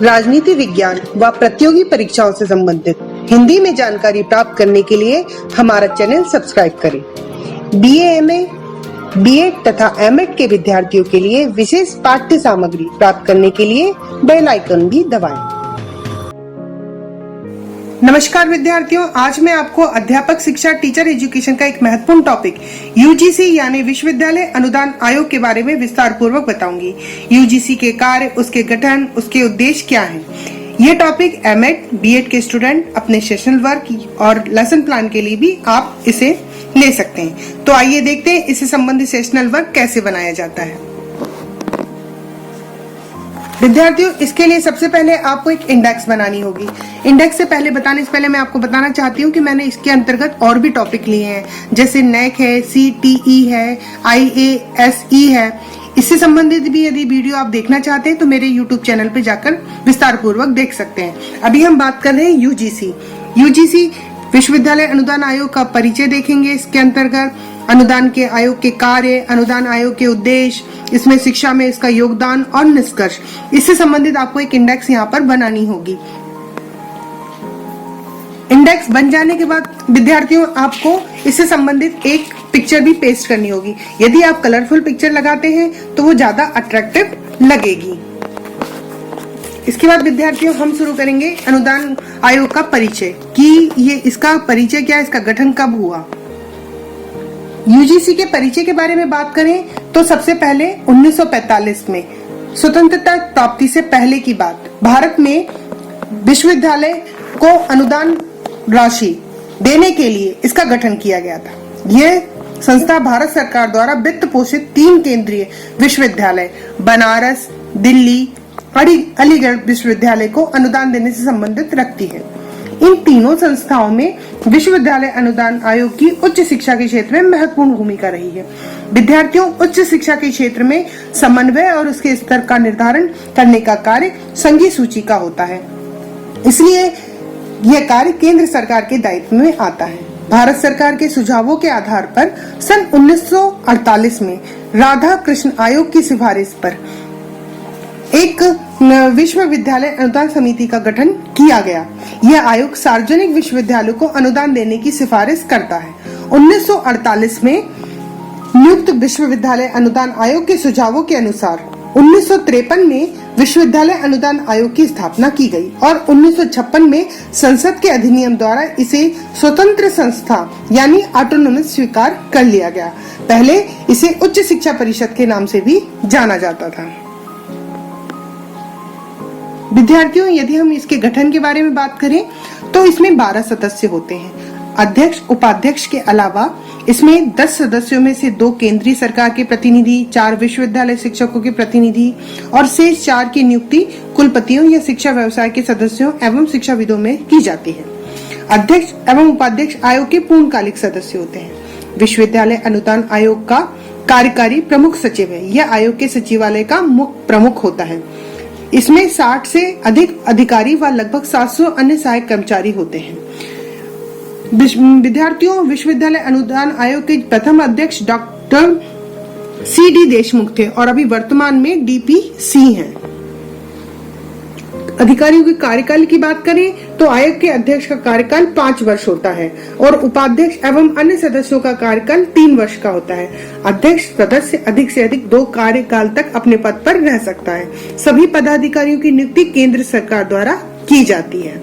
राजनीति विज्ञान व प्रतियोगी परीक्षाओं से संबंधित हिंदी में जानकारी प्राप्त करने के लिए हमारा चैनल सब्सक्राइब करें। BA, MA, B.Ed तथा M.Ed के विद्यार्थियों के लिए विशेष पाठ्य सामग्री प्राप्त करने के लिए बेल आइकन भी दबाएं। नमस्कार विद्यार्थियों, आज मैं आपको अध्यापक शिक्षा टीचर एजुकेशन का एक महत्वपूर्ण टॉपिक UGC यानी विश्वविद्यालय अनुदान आयोग के बारे में विस्तार पूर्वक बताऊंगी। UGC के कार्य, उसके गठन, उसके उद्देश्य क्या हैं। ये टॉपिक M.Ed, B.Ed के स्टूडेंट अपने सेशनल वर्क और लेसन प्लान के लिए भी आप इसे ले सकते हैं। तो आइए देखते हैं इससे संबंधित सेशनल वर्क कैसे बनाया जाता है। विद्यार्थियों, इसके लिए सबसे पहले आपको एक इंडेक्स बनानी होगी। इंडेक्स से पहले बताने से पहले मैं आपको बताना चाहती हूँ कि मैंने इसके अंतर्गत और भी टॉपिक लिए हैं, जैसे NEC है, CTE है, IASE है। इससे संबंधित भी यदि वीडियो आप देखना चाहते हैं तो मेरे YouTube चैनल पे जाकर विस्तार पूर्वक देख सकते हैं। अभी हम बात कर रहे हैं UGC विश्वविद्यालय अनुदान आयोग का परिचय देखेंगे। इसके अंतर्गत अनुदान के आयोग के कार्य, अनुदान आयोग के उद्देश्य, इसमें शिक्षा में इसका योगदान और निष्कर्ष, इससे संबंधित आपको एक इंडेक्स यहाँ पर बनानी होगी। इंडेक्स बन जाने के बाद विद्यार्थियों आपको इससे संबंधित एक पिक्चर भी पेस्ट करनी होगी। यदि आप कलरफुल पिक्चर लगाते हैं तो वो ज्यादा अट्रैक्टिव लगेगी। इसके बाद विद्यार्थियों हम शुरू करेंगे अनुदान आयोग का परिचय कि ये इसका परिचय क्या है, इसका गठन कब हुआ। UGC के परिचय के बारे में बात करें तो सबसे पहले 1945 में स्वतंत्रता प्राप्ति से पहले की बात, भारत में विश्वविद्यालय को अनुदान राशि देने के लिए इसका गठन किया गया था। यह संस्था भारत सरकार द्वारा वित्त पोषित 3 केंद्रीय विश्वविद्यालय बनारस, दिल्ली, अलीगढ़ विश्वविद्यालय को अनुदान देने से संबंधित रखती है। इन तीनों संस्थाओं में विश्वविद्यालय अनुदान आयोग की उच्च शिक्षा के क्षेत्र में महत्वपूर्ण भूमिका रही है। विद्यार्थियों, उच्च शिक्षा के क्षेत्र में समन्वय और उसके स्तर का निर्धारण करने का कार्य संघीय सूची का होता है, इसलिए यह कार्य केंद्र सरकार के दायित्व में आता है। भारत सरकार के सुझावों के आधार पर सन 1948 में राधा कृष्ण आयोग की सिफारिश पर एक विश्वविद्यालय अनुदान समिति का गठन किया गया। यह आयोग सार्वजनिक विश्वविद्यालयों को अनुदान देने की सिफारिश करता है। 1948 में नियुक्त विश्वविद्यालय अनुदान आयोग के सुझावों के अनुसार 1953 में विश्वविद्यालय अनुदान आयोग की स्थापना की गई और 1956 में संसद के अधिनियम द्वारा इसे स्वतंत्र संस्था यानी ऑटोनोमस स्वीकार कर लिया गया। पहले इसे उच्च शिक्षा परिषद के नाम से भी जाना जाता था। विद्यार्थियों, यदि हम इसके गठन के बारे में बात करें तो इसमें 12 सदस्य होते हैं। अध्यक्ष, उपाध्यक्ष के अलावा इसमें 10 सदस्यों में से 2 केंद्रीय सरकार के प्रतिनिधि, 4 विश्वविद्यालय शिक्षकों के प्रतिनिधि और शेष 4 की नियुक्ति कुलपतियों या शिक्षा व्यवसाय के सदस्यों एवं शिक्षाविदों में की जाती है। अध्यक्ष एवं उपाध्यक्ष आयोग के पूर्णकालिक सदस्य होते हैं। विश्वविद्यालय अनुदान आयोग का कार्यकारी प्रमुख सचिव है। यह आयोग के सचिवालय का मुख्य प्रमुख होता है। इसमें 60 से अधिक अधिकारी व लगभग 700 अन्य सहायक कर्मचारी होते हैं। विद्यार्थियों, विश्वविद्यालय अनुदान आयोग के प्रथम अध्यक्ष डॉक्टर CD देशमुख थे और अभी वर्तमान में DP सिंह हैं। अधिकारियों के कार्यकाल की बात करें तो आयोग के अध्यक्ष का कार्यकाल 5 वर्ष होता है और उपाध्यक्ष एवं अन्य सदस्यों का कार्यकाल 3 वर्ष का होता है। अध्यक्ष सदस्य अधिक से अधिक 2 कार्यकाल तक अपने पद पर रह सकता है। सभी पदाधिकारियों की नियुक्ति केंद्र सरकार द्वारा की जाती है।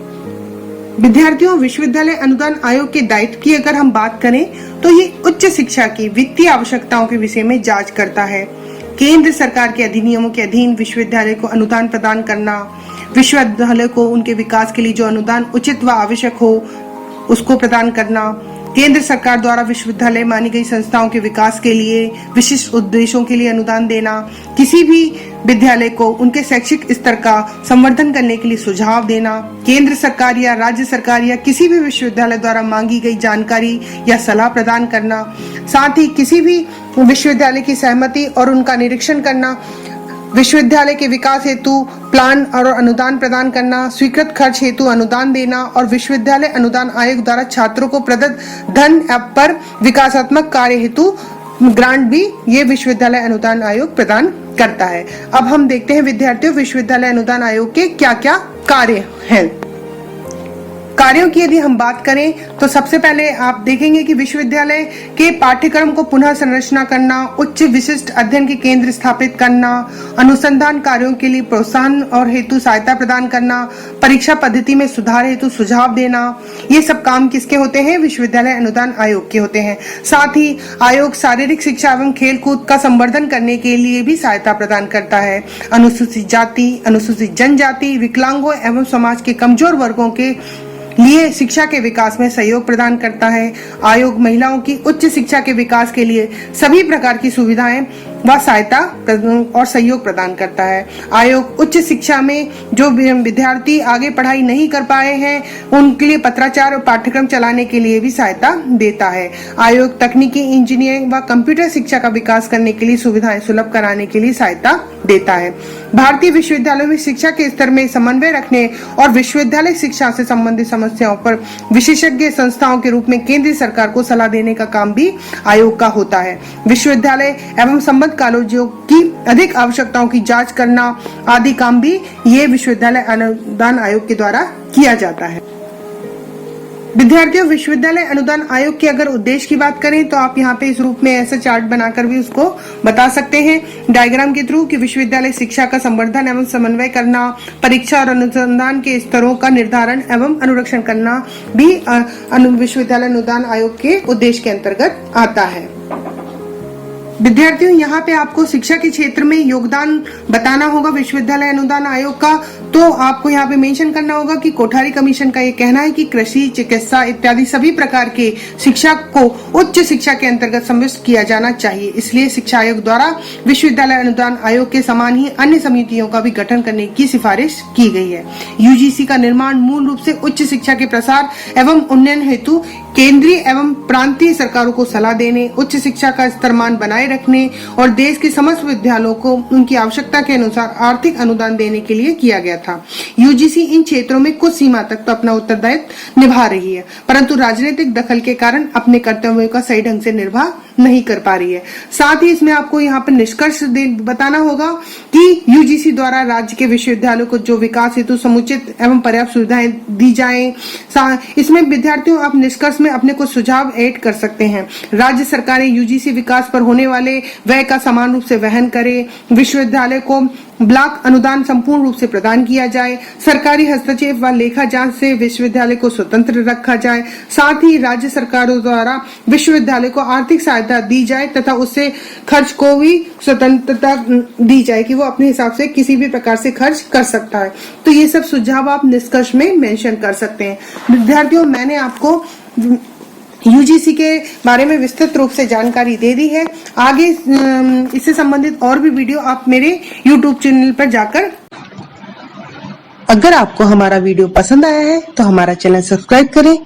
विद्यार्थियों, विश्वविद्यालय अनुदान आयोग के दायित्व की अगर हम बात करें तो ये उच्च शिक्षा की वित्तीय आवश्यकताओं के विषय में जांच करता है। केंद्र सरकार के अधिनियमों के अधीन विश्वविद्यालय को अनुदान प्रदान करना, विश्वविद्यालय को उनके विकास के लिए जो अनुदान उचित व आवश्यक हो उसको प्रदान करना, केंद्र सरकार द्वारा विश्वविद्यालय मानी गई संस्थाओं के विकास के लिए विशिष्ट उद्देश्यों के लिए अनुदान देना, किसी भी विद्यालय को उनके शैक्षिक स्तर का संवर्धन करने के लिए सुझाव देना, केंद्र सरकार या राज्य सरकार या किसी भी विश्वविद्यालय द्वारा मांगी गई जानकारी या सलाह प्रदान करना, साथ ही किसी भी विश्वविद्यालय की सहमति और उनका निरीक्षण करना, विश्वविद्यालय के विकास हेतु प्लान और अनुदान प्रदान करना, स्वीकृत खर्च हेतु अनुदान देना और विश्वविद्यालय अनुदान आयोग द्वारा छात्रों को प्रदत्त धन पर विकासात्मक कार्य हेतु ग्रांट भी ये विश्वविद्यालय अनुदान आयोग प्रदान करता है। अब हम देखते हैं विद्यार्थियों विश्वविद्यालय अनुदान आयोग के क्या क्या कार्य हैं। कार्यों की यदि हम बात करें तो सबसे पहले आप देखेंगे कि विश्वविद्यालय के पाठ्यक्रम को पुनः संरचना करना, उच्च विशिष्ट अध्ययन के केंद्र स्थापित करना, अनुसंधान कार्यों के लिए प्रोत्साहन और हेतु सहायता प्रदान करना, परीक्षा पद्धति में सुधार हेतु सुझाव देना, ये सब काम किसके होते हैं? विश्वविद्यालय अनुदान आयोग के होते हैं। साथ ही आयोग शारीरिक शिक्षा एवं खेलकूद का संवर्धन करने के लिए भी सहायता प्रदान करता है। अनुसूचित जाति, अनुसूचित जनजाति, विकलांगों एवं समाज के कमजोर वर्गों के लिए शिक्षा के विकास में सहयोग प्रदान करता है। आयोग महिलाओं की उच्च शिक्षा के विकास के लिए सभी प्रकार की सुविधाएं व सहायता और सहयोग प्रदान करता है। आयोग उच्च शिक्षा में जो विद्यार्थी आगे पढ़ाई नहीं कर पाए हैं उनके लिए पत्राचार और पाठ्यक्रम चलाने के लिए भी सहायता देता है। आयोग तकनीकी, इंजीनियरिंग व कंप्यूटर शिक्षा का विकास करने के लिए सुविधाएं सुलभ कराने के लिए सहायता देता है। भारतीय विश्वविद्यालयों में शिक्षा के स्तर में समन्वय रखने और विश्वविद्यालय शिक्षा से संबंधित समस्याओं पर विशेषज्ञ संस्थाओं के रूप में केंद्रीय सरकार को सलाह देने का काम भी आयोग का होता है। विश्वविद्यालय एवं संबद्ध कॉलेजों की अधिक आवश्यकताओं की जांच करना आदि काम भी ये विश्वविद्यालय अनुदान आयोग के द्वारा किया जाता है। विद्यार्थियों विश्वविद्यालय अनुदान आयोग के अगर उद्देश्य की बात करें तो आप यहाँ पे इस रूप में ऐसा चार्ट बनाकर भी उसको बता सकते हैं डायग्राम के थ्रू कि विश्वविद्यालय शिक्षा का संवर्धन एवं समन्वय करना, परीक्षा और अनुसंधान के स्तरों का निर्धारण एवं अनुरक्षण करना भी विश्वविद्यालय अनुदान आयोग के उद्देश्य के अंतर्गत आता है। विद्यार्थियों यहाँ पे आपको शिक्षा के क्षेत्र में योगदान बताना होगा विश्वविद्यालय अनुदान आयोग का, तो आपको यहाँ पे मेंशन करना होगा कि कोठारी कमीशन का ये कहना है कि कृषि, चिकित्सा इत्यादि सभी प्रकार के शिक्षा को उच्च शिक्षा के अंतर्गत सम्मिलित किया जाना चाहिए। इसलिए शिक्षा आयोग द्वारा विश्वविद्यालय अनुदान आयोग के समान ही अन्य समितियों का भी गठन करने की सिफारिश की गई है। यूजीसी का निर्माण मूल रूप से उच्च शिक्षा के प्रसार एवं उन्नयन हेतु केंद्रीय एवं प्रांतीय सरकारों को सलाह देने, उच्च शिक्षा का स्तरमान बनाए रखने और देश के समस्त विद्यालयों को उनकी आवश्यकता के अनुसार आर्थिक अनुदान देने के लिए किया गया था। यूजीसी इन क्षेत्रों में कुछ सीमा तक तो अपना उत्तरदायित्व निभा रही है, परंतु राजनीतिक दखल के कारण अपने कर्तव्यों का सही ढंग से निर्वाह नहीं कर पा रही है। साथ ही इसमें आपको यहाँ पर निष्कर्ष बताना होगा कि यूजीसी द्वारा राज्य के विश्वविद्यालयों को जो विकास हेतु समुचित एवं पर्याप्त सुविधाएं दी जाएं। इसमें विद्यार्थियों आप निष्कर्ष में अपने कुछ सुझाव ऐड कर सकते हैं। राज्य सरकारें यूजीसी विकास पर होने वाले व्यय का समान रूप से वहन करें। विश्वविद्यालय को ब्लॉक अनुदान संपूर्ण रूप से प्रदान किया जाए। सरकारी हस्तक्षेप व लेखा जांच से विश्वविद्यालय को स्वतंत्र रखा जाए। साथ ही राज्य सरकारों द्वारा विश्वविद्यालय को आर्थिक सहायता दी जाए तथा उससे खर्च को भी स्वतंत्रता दी जाए कि वो अपने हिसाब से किसी भी प्रकार से खर्च कर सकता है। तो ये सब सुझाव आप निष्कर्ष में मेंशन कर सकते हैं। विद्यार्थियों मैंने आपको यूजीसी के बारे में विस्तृत रूप से जानकारी दे दी है। आगे इससे संबंधित और भी वीडियो आप मेरे YouTube चैनल पर जाकर, अगर आपको हमारा वीडियो पसंद आया है तो हमारा चैनल सब्सक्राइब करें।